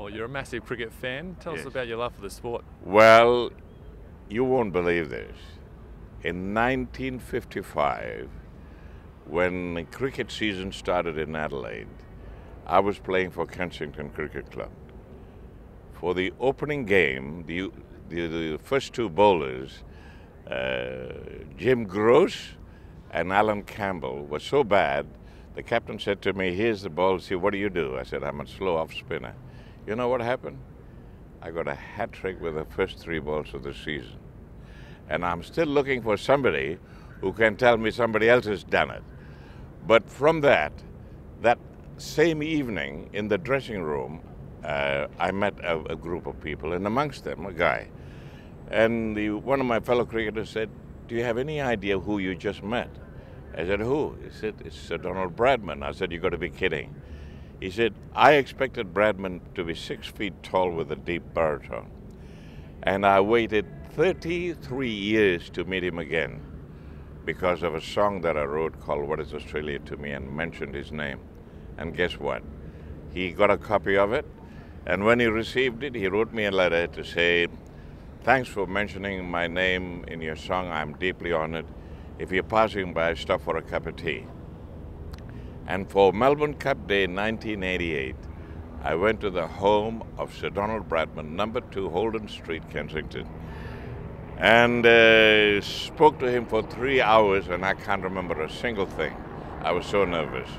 Well, you're a massive cricket fan. Tell us Yes. about your love for the sport. Well, you won't believe this. In 1955, when the cricket season started in Adelaide, I was playing for Kensington Cricket Club. For the opening game, the first two bowlers, Jim Gross and Alan Campbell, were so bad, the captain said to me, "Here's the ball, see, what do you do?" I said, "I'm a slow off spinner." You know what happened? I got a hat trick with the first three balls of the season. And I'm still looking for somebody who can tell me somebody else has done it. But from that same evening in the dressing room, I met a group of people, and amongst them a guy. And one of my fellow cricketers said, "Do you have any idea who you just met?" I said, "Who?" He said, "It's Sir Don Bradman." I said, "You got to be kidding." He said, "I expected Bradman to be 6 feet tall with a deep baritone. And I waited 33 years to meet him again because of a song that I wrote called What is Australia to Me, and mentioned his name. And guess what? He got a copy of it, and when he received it, he wrote me a letter to say, "Thanks for mentioning my name in your song. I'm deeply honored. If you're passing by, stop for a cup of tea." And for Melbourne Cup Day 1988, I went to the home of Sir Donald Bradman, number 2 Holden Street, Kensington, and spoke to him for 3 hours, and I can't remember a single thing. I was so nervous.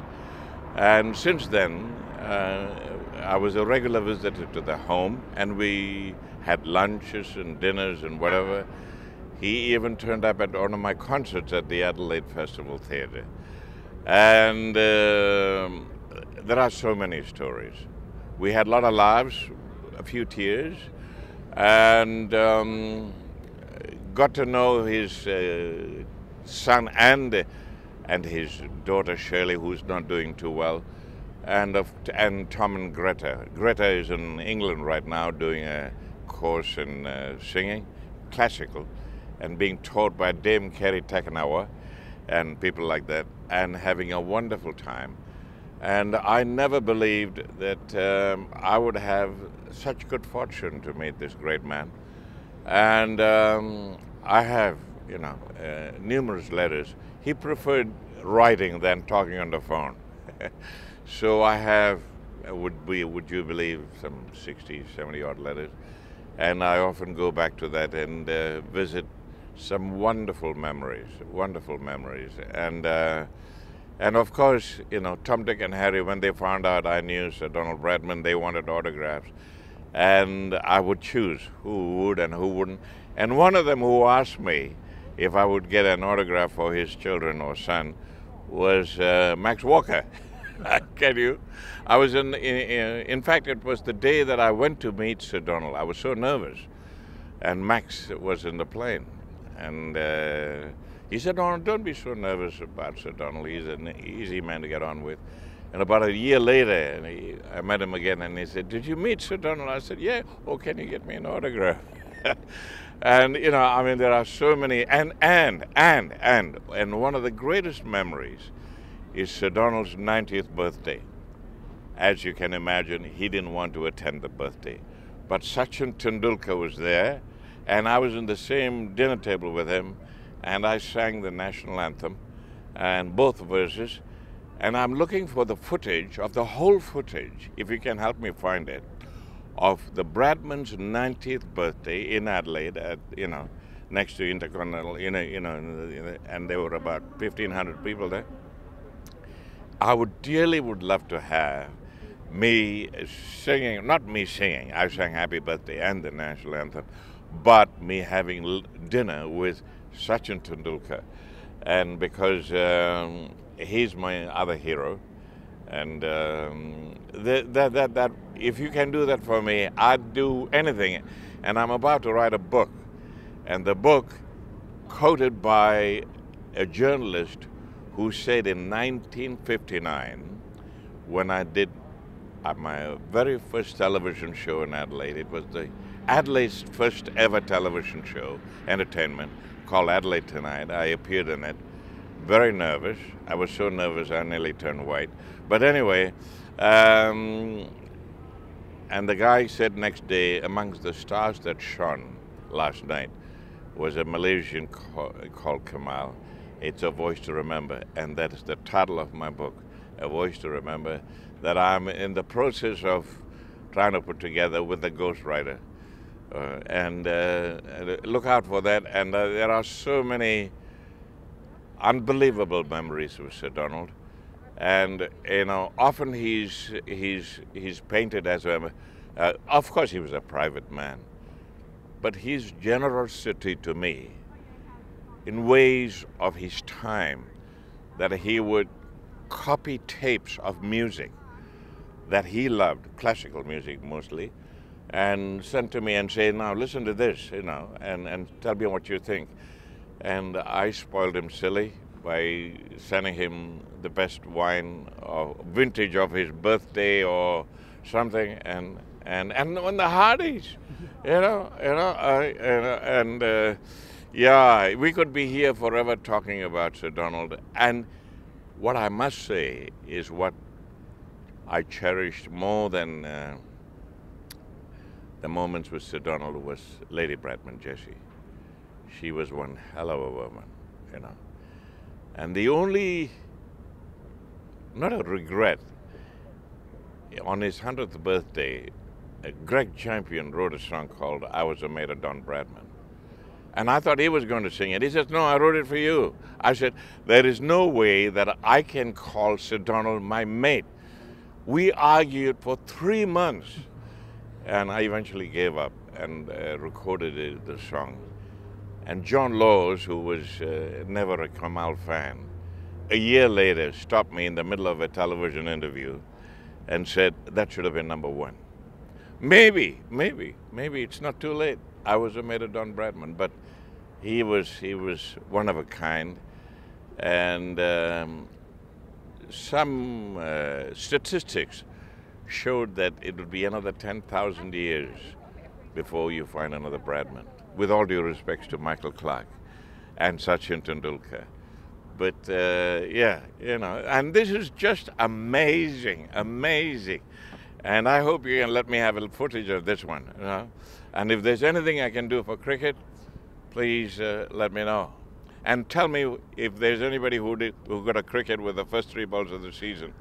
And since then, I was a regular visitor to the home, and we had lunches and dinners and whatever. He even turned up at one of my concerts at the Adelaide Festival Theatre. And there are so many stories. We had a lot of laughs, a few tears, and got to know his son and his daughter Shirley, who's not doing too well, and Tom and Greta. Greta is in England right now doing a course in singing, classical, and being taught by Dame Kerry Takanawa and people like that, and having a wonderful time. And I never believed that I would have such good fortune to meet this great man. And I have, numerous letters. He preferred writing than talking on the phone. So I have, would you believe, some 60, 70 odd letters. And I often go back to that and visit some wonderful memories. And of course, Tom, Dick, and Harry, when they found out I knew Sir Donald Bradman, they wanted autographs. And I would choose who would and who wouldn't. And one of them who asked me if I would get an autograph for his children or son was Max Walker. I tell you, I was in fact, it was the day that I went to meet Sir Donald. I was so nervous. And Max was in the plane. And he said, "Oh, don't be so nervous about Sir Donald. He's an easy man to get on with." And about a year later, I met him again, and he said, "Did you meet Sir Donald?" I said, "Yeah." "Oh, can you get me an autograph?" And, there are so many. And one of the greatest memories is Sir Donald's 90th birthday. As you can imagine, he didn't want to attend the birthday. But Sachin Tendulkar was there, and I was in the same dinner table with him, and I sang the national anthem, and both verses, and I'm looking for the footage, of the whole footage, if you can help me find it, of the Bradman's 90th birthday in Adelaide, next to Intercontinental, and there were about 1,500 people there. I dearly would love to have me singing, not me singing, I sang Happy Birthday and the national anthem, but me having dinner with Sachin Tendulkar, and because he's my other hero, and that if you can do that for me, I'd do anything. And I'm about to write a book, and the book quoted by a journalist who said in 1959, when I did my very first television show in Adelaide, it was Adelaide's first ever television show, entertainment, called Adelaide Tonight. I appeared in it, very nervous. I was so nervous I nearly turned white. But anyway, And the guy said next day, amongst the stars that shone last night was a Malaysian called Kamahl. It's A Voice to Remember, and that is the title of my book, A Voice to Remember, that I'm in the process of trying to put together with the ghostwriter. And look out for that. And there are so many unbelievable memories with Sir Donald. And often he's painted as of course he was a private man, but his generosity to me, in ways of his time, that he would copy tapes of music that he loved, classical music mostly, and send to me and say, now listen to this, and tell me what you think. And I spoiled him silly by sending him the best wine or vintage of his birthday or something, and on the Hardys, yeah, we could be here forever talking about Sir Donald. And what I must say is what I cherished more than the moments with Sir Donald was Lady Bradman, Jessie. She was one hell of a woman, And the only, not a regret, on his 100th birthday, Greg Champion wrote a song called I Was a Mate of Don Bradman. And I thought he was going to sing it. He says, no, I wrote it for you. I said, there is no way that I can call Sir Donald my mate. We argued for 3 months. And I eventually gave up and recorded the song. And John Laws, who was never a Kamahl fan, a year later stopped me in the middle of a television interview and said, that should have been #1. Maybe it's not too late. I was a mate of Don Bradman, but he was one of a kind. And some statistics showed that it would be another 10,000 years before you find another Bradman, with all due respects to Michael Clarke and Sachin Tendulkar. But and this is just amazing. And I hope you can let me have a footage of this one. And if there's anything I can do for cricket, please let me know. And tell me if there's anybody who got a cricket with the first 3 balls of the season.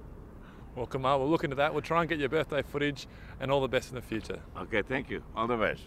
Well, Kamahl, we'll look into that. We'll try and get your birthday footage, and all the best in the future. Okay, thank you. All the best.